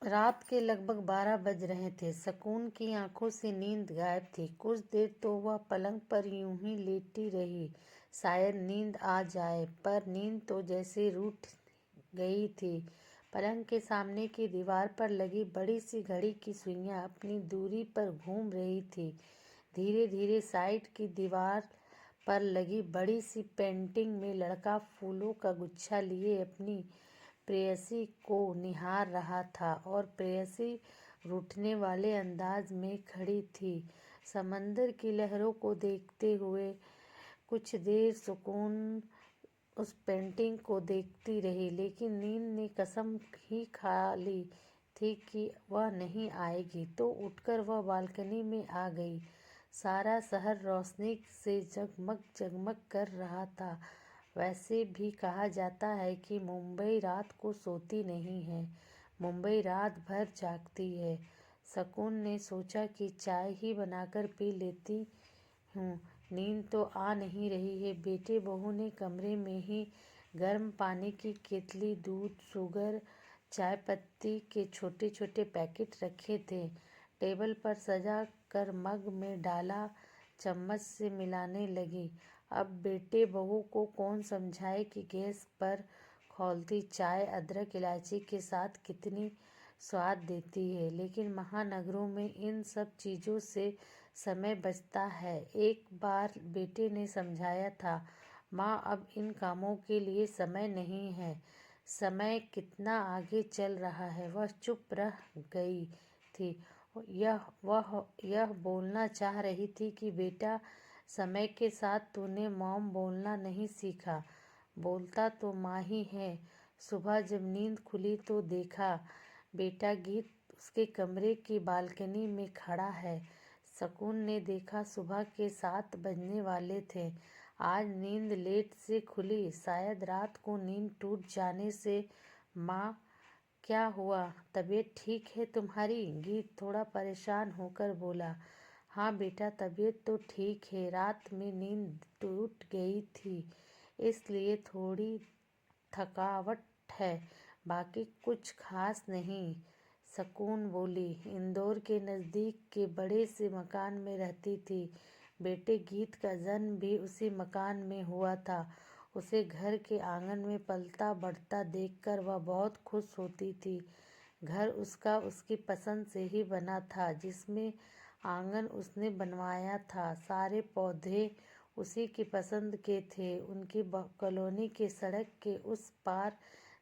रात के लगभग 12 बज रहे थे। सकून की आंखों से नींद गायब थी। कुछ देर तो वह पलंग पर यूं ही लेटी रही, शायद नींद आ जाए, पर नींद तो जैसे रूठ गई थी। पलंग के सामने की दीवार पर लगी बड़ी सी घड़ी की सुइयां अपनी दूरी पर घूम रही थी। धीरे धीरे साइड की दीवार पर लगी बड़ी सी पेंटिंग में लड़का फूलों का गुच्छा लिए अपनी प्रेयसी को निहार रहा था और प्रेयसी रूठने वाले अंदाज में खड़ी थी। समंदर की लहरों को देखते हुए कुछ देर सुकून उस पेंटिंग को देखती रही, लेकिन नींद ने कसम ही खा ली थी कि वह नहीं आएगी, तो उठकर वह बालकनी में आ गई। सारा शहर रोशनी से जगमग जगमग कर रहा था। वैसे भी कहा जाता है कि मुंबई रात को सोती नहीं है, मुंबई रात भर जागती है। सकून ने सोचा कि चाय ही बनाकर पी लेती हूँ, नींद तो आ नहीं रही है। बेटे बहू ने कमरे में ही गर्म पानी की केतली, दूध, शुगर, चाय पत्ती के छोटे छोटे पैकेट रखे थे। टेबल पर सजा कर मग में डाला, चम्मच से मिलाने लगी। अब बेटे बहू को कौन समझाए कि गैस पर खौलती चाय अदरक इलायची के साथ कितनी स्वाद देती है। लेकिन महानगरों में इन सब चीज़ों से समय बचता है। एक बार बेटे ने समझाया था, माँ अब इन कामों के लिए समय नहीं है। समय कितना आगे चल रहा है। वह चुप रह गई थी। यह बोलना चाह रही थी कि बेटा, समय के साथ तूने मॉम बोलना नहीं सीखा। बोलता तो माँ ही है। सुबह जब नींद खुली तो देखा बेटा गीत उसके कमरे की बालकनी में खड़ा है। सकून ने देखा सुबह के 7 बजने वाले थे। आज नींद लेट से खुली, शायद रात को नींद टूट जाने से। माँ, क्या हुआ? तबीयत ठीक है तुम्हारी? गीत थोड़ा परेशान होकर बोला। हाँ बेटा, तबीयत तो ठीक है, रात में नींद टूट गई थी, इसलिए थोड़ी थकावट है, बाकी कुछ खास नहीं। सकून बोली। इंदौर के नज़दीक के बड़े से मकान में रहती थी। बेटे गीत का जन्म भी उसी मकान में हुआ था। उसे घर के आंगन में पलता बढ़ता देखकर वह बहुत खुश होती थी। घर उसका उसकी पसंद से ही बना था, जिसमें आंगन उसने बनवाया था। सारे पौधे उसी की पसंद के थे। उनकी कॉलोनी के सड़क के उस पार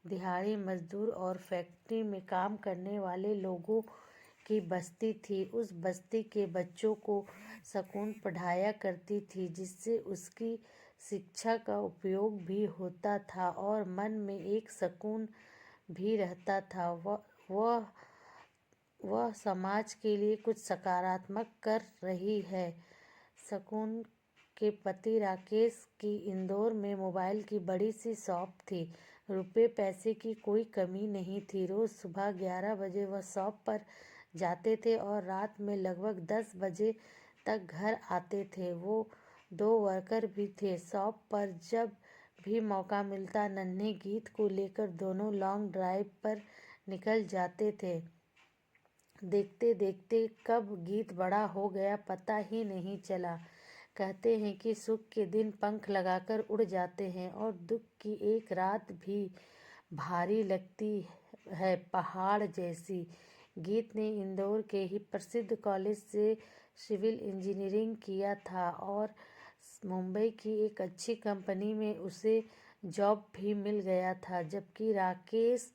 दिहाड़ी मजदूर और फैक्ट्री में काम करने वाले लोगों की बस्ती थी। उस बस्ती के बच्चों को सकून पढ़ाया करती थी, जिससे उसकी शिक्षा का उपयोग भी होता था और मन में एक सुकून भी रहता था। वह वह समाज के लिए कुछ सकारात्मक कर रही है। सकून के पति राकेश की इंदौर में मोबाइल की बड़ी सी शॉप थी। रुपए पैसे की कोई कमी नहीं थी। रोज सुबह 11 बजे वह शॉप पर जाते थे और रात में लगभग 10 बजे तक घर आते थे। वो 2 वर्कर भी थे। शॉप पर जब भी मौका मिलता नन्हे गीत को लेकर दोनों लॉन्ग ड्राइव पर निकल जाते थे। देखते देखते कब गीत बड़ा हो गया पता ही नहीं चला। कहते हैं कि सुख के दिन पंख लगाकर उड़ जाते हैं और दुख की एक रात भी भारी लगती है, पहाड़ जैसी। गीत ने इंदौर के ही प्रसिद्ध कॉलेज से सिविल इंजीनियरिंग किया था और मुंबई की एक अच्छी कंपनी में उसे जॉब भी मिल गया था। जबकि राकेश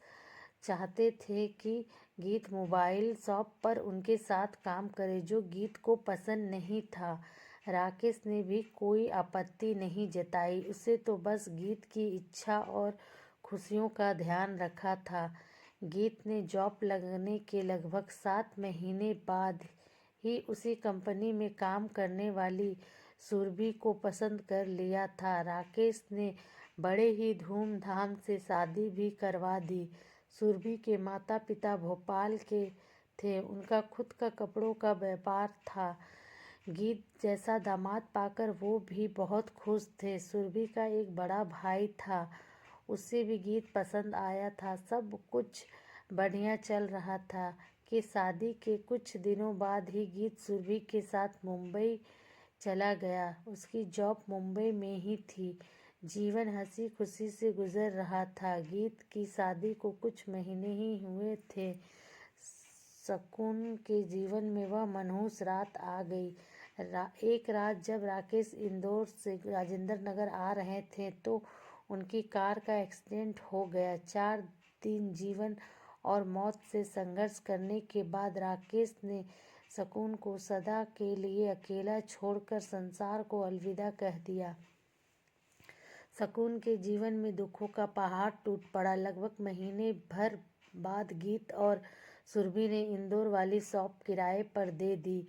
चाहते थे कि गीत मोबाइल शॉप पर उनके साथ काम करे, जो गीत को पसंद नहीं था। राकेश ने भी कोई आपत्ति नहीं जताई। उसे तो बस गीत की इच्छा और खुशियों का ध्यान रखा था। गीत ने जॉब लगने के लगभग 7 महीने बाद ही उसी कंपनी में काम करने वाली सुरभि को पसंद कर लिया था। राकेश ने बड़े ही धूमधाम से शादी भी करवा दी। सुरभि के माता पिता भोपाल के थे। उनका खुद का कपड़ों का व्यापार था। गीत जैसा दामाद पाकर वो भी बहुत खुश थे। सुरभि का एक बड़ा भाई था, उसे भी गीत पसंद आया था। सब कुछ बढ़िया चल रहा था कि शादी के कुछ दिनों बाद ही गीत सुरभि के साथ मुंबई चला गया। उसकी जॉब मुंबई में ही थी। जीवन हंसी खुशी से गुजर रहा था। गीत की शादी को कुछ महीने ही हुए थे। शकुन के जीवन में वह मनहूस रात आ गई। एक रात जब राकेश इंदौर से राजेंद्र नगर आ रहे थे तो उनकी कार का एक्सीडेंट हो गया। 4 दिन जीवन और मौत से संघर्ष करने के बाद राकेश ने शकुन को सदा के लिए अकेला छोड़कर संसार को अलविदा कह दिया। शकुन के जीवन में दुखों का पहाड़ टूट पड़ा। लगभग महीने भर बाद गीत और सुरभि ने इंदौर वाली शॉप किराए पर दे दी।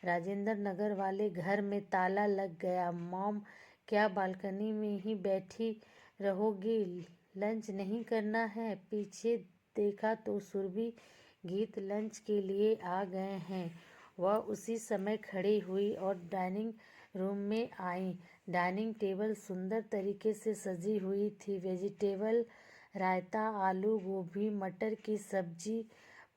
राजेंद्र नगर वाले घर में ताला लग गया। मॉम, क्या बालकनी में ही बैठी रहोगी? लंच नहीं करना है? पीछे देखा तो सुरभि गीत लंच के लिए आ गए हैं। वह उसी समय खड़ी हुई और डाइनिंग रूम में आई। डाइनिंग टेबल सुंदर तरीके से सजी हुई थी। वेजिटेबल रायता, आलू गोभी मटर की सब्जी,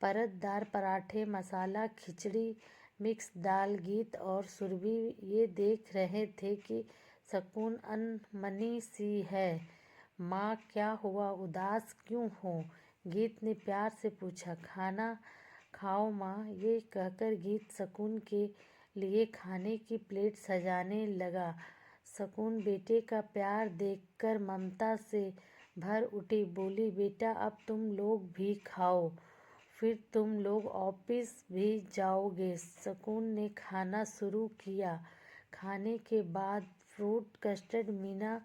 परतदार पराठे, मसाला खिचड़ी, मिक्स दाल। गीत और सुरभि ये देख रहे थे कि शकुन अनमनी सी है। माँ, क्या हुआ? उदास क्यों हो? गीत ने प्यार से पूछा। खाना खाओ माँ। ये कहकर गीत शकुन के लिए खाने की प्लेट सजाने लगा। शकुन बेटे का प्यार देखकर ममता से भर उठी। बोली, बेटा अब तुम लोग भी खाओ, फिर तुम लोग ऑफिस भी जाओगे। शकुन ने खाना शुरू किया। खाने के बाद फ्रूट कस्टर्ड मीना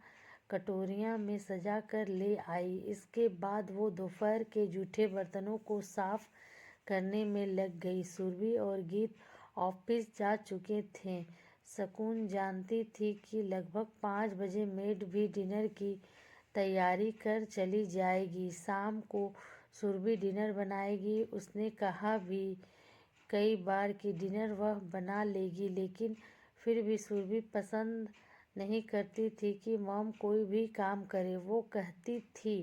कटोरियाँ में सजा कर ले आई। इसके बाद वो दोपहर के जूठे बर्तनों को साफ करने में लग गई। सुरभि और गीत ऑफिस जा चुके थे। शकुन जानती थी कि लगभग 5 बजे मेड भी डिनर की तैयारी कर चली जाएगी। शाम को सुरभि डिनर बनाएगी। उसने कहा भी कई बार कि डिनर वह बना लेगी, लेकिन फिर भी सुरभि पसंद नहीं करती थी कि मॉम कोई भी काम करे। वो कहती थी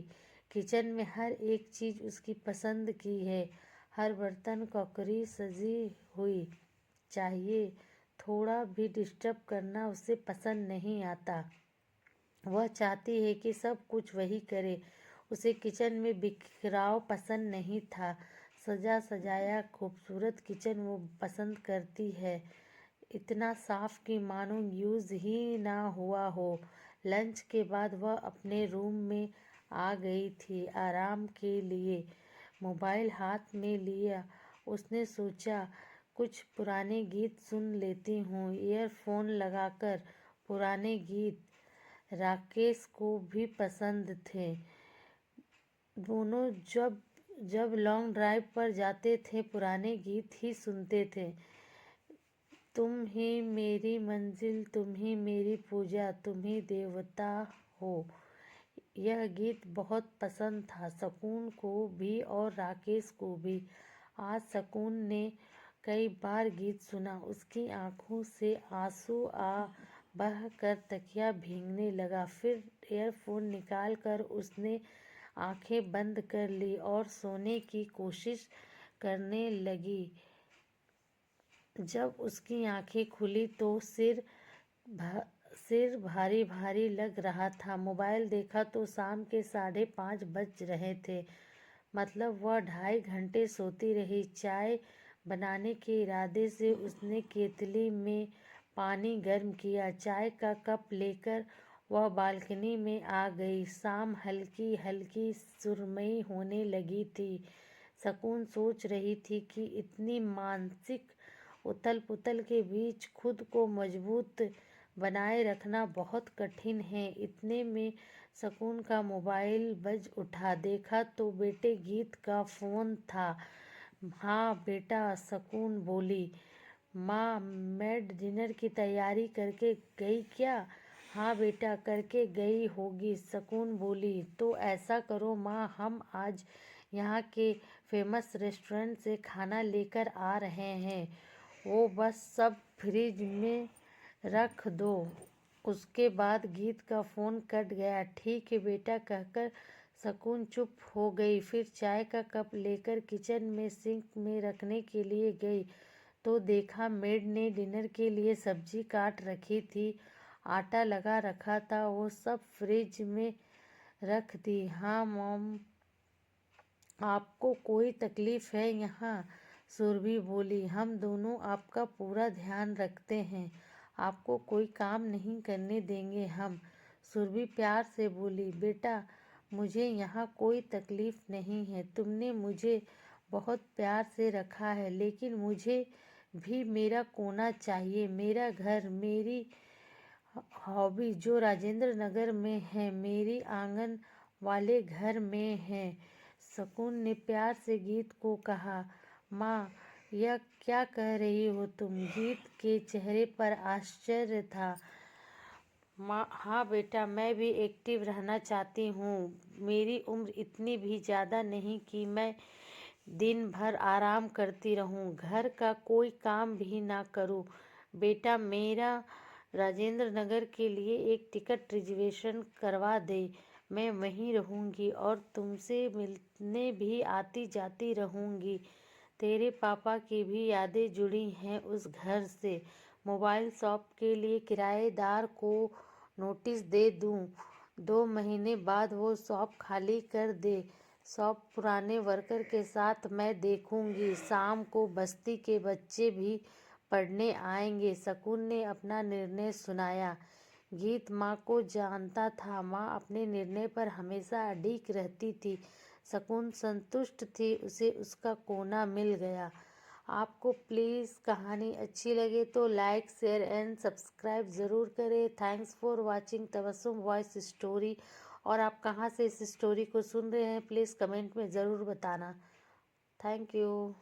किचन में हर एक चीज़ उसकी पसंद की है, हर बर्तन क्रॉकरी सजी हुई चाहिए। थोड़ा भी डिस्टर्ब करना उसे पसंद नहीं आता। वह चाहती है कि सब कुछ वही करे। उसे किचन में बिखराव पसंद नहीं था। सजा सजाया खूबसूरत किचन वो पसंद करती है। इतना साफ कि मानो यूज़ ही ना हुआ हो। लंच के बाद वह अपने रूम में आ गई थी आराम के लिए। मोबाइल हाथ में लिया उसने सोचा कुछ पुराने गीत सुन लेती हूँ। ईयरफोन लगाकर पुराने गीत राकेश को भी पसंद थे। दोनों जब जब लॉन्ग ड्राइव पर जाते थे पुराने गीत ही सुनते थे। तुम ही मेरी मंजिल, तुम ही मेरी पूजा, तुम ही देवता हो। यह गीत बहुत पसंद था शकुन को भी और राकेश को भी। आज शकुन ने कई बार गीत सुना। उसकी आंखों से आंसू आ बह कर तकिया भीगने लगा। फिर ईयरफोन निकाल कर उसने आंखें बंद कर ली और सोने की कोशिश करने लगी। जब उसकी आंखें खुली तो सिर भारी भारी लग रहा था। मोबाइल देखा तो शाम के 5:30 बज रहे थे। मतलब वह 2.5 घंटे सोती रही। चाय बनाने के इरादे से उसने केतली में पानी गर्म किया। चाय का कप लेकर वह बालकनी में आ गई। शाम हल्की हल्की सुरमई होने लगी थी। शकुन सोच रही थी कि इतनी मानसिक उथल पुथल के बीच खुद को मजबूत बनाए रखना बहुत कठिन है। इतने में शकुन का मोबाइल बज उठा। देखा तो बेटे गीत का फ़ोन था। हाँ बेटा, शकुन बोली। माँ, मैड डिनर की तैयारी करके गई क्या? हाँ बेटा, करके गई होगी, शकुन बोली। तो ऐसा करो माँ, हम आज यहाँ के फेमस रेस्टोरेंट से खाना लेकर आ रहे हैं। वो बस सब फ्रिज में रख दो। उसके बाद गीत का फ़ोन कट गया। ठीक है बेटा कहकर सकून चुप हो गई, फिर चाय का कप लेकर किचन में सिंक में रखने के लिए गई तो देखा मेड ने डिनर के लिए सब्जी काट रखी थी। आटा लगा रखा था, वो सब फ्रिज में रख दी। हाँ मॉम, आपको कोई तकलीफ है यहाँ? सुरभि बोली। हम दोनों आपका पूरा ध्यान रखते हैं, आपको कोई काम नहीं करने देंगे हम। सुरभि प्यार से बोली, बेटा मुझे यहाँ कोई तकलीफ नहीं है, तुमने मुझे बहुत प्यार से रखा है, लेकिन मुझे भी मेरा कोना चाहिए, मेरा घर, मेरी हॉबी जो राजेंद्र नगर में है, मेरी आंगन वाले घर में है। सकून ने प्यार से गीत को कहा। माँ, यह क्या कह रही हो तुम? गीत के चेहरे पर आश्चर्य था। माँ, हाँ बेटा, मैं भी एक्टिव रहना चाहती हूँ। मेरी उम्र इतनी भी ज़्यादा नहीं कि मैं दिन भर आराम करती रहूं, घर का कोई काम भी ना करूं। बेटा मेरा राजेंद्र नगर के लिए एक टिकट रिजर्वेशन करवा दे, मैं वहीं रहूंगी और तुमसे मिलने भी आती जाती रहूंगी। तेरे पापा की भी यादें जुड़ी हैं उस घर से। मोबाइल शॉप के लिए किराएदार को नोटिस दे दूं, 2 महीने बाद वो शॉप खाली कर दे। शॉप पुराने वर्कर के साथ मैं देखूंगी, शाम को बस्ती के बच्चे भी पढ़ने आएंगे। सकून ने अपना निर्णय सुनाया। गीत माँ को जानता था, माँ अपने निर्णय पर हमेशा अडिग रहती थी। सकून संतुष्ट थी, उसे उसका कोना मिल गया। आपको प्लीज़ कहानी अच्छी लगे तो लाइक शेयर एंड सब्सक्राइब ज़रूर करें। Thanks for watching Tabassum voice story. और आप कहाँ से इस स्टोरी को सुन रहे हैं, प्लीज़ कमेंट में ज़रूर बताना। Thank you.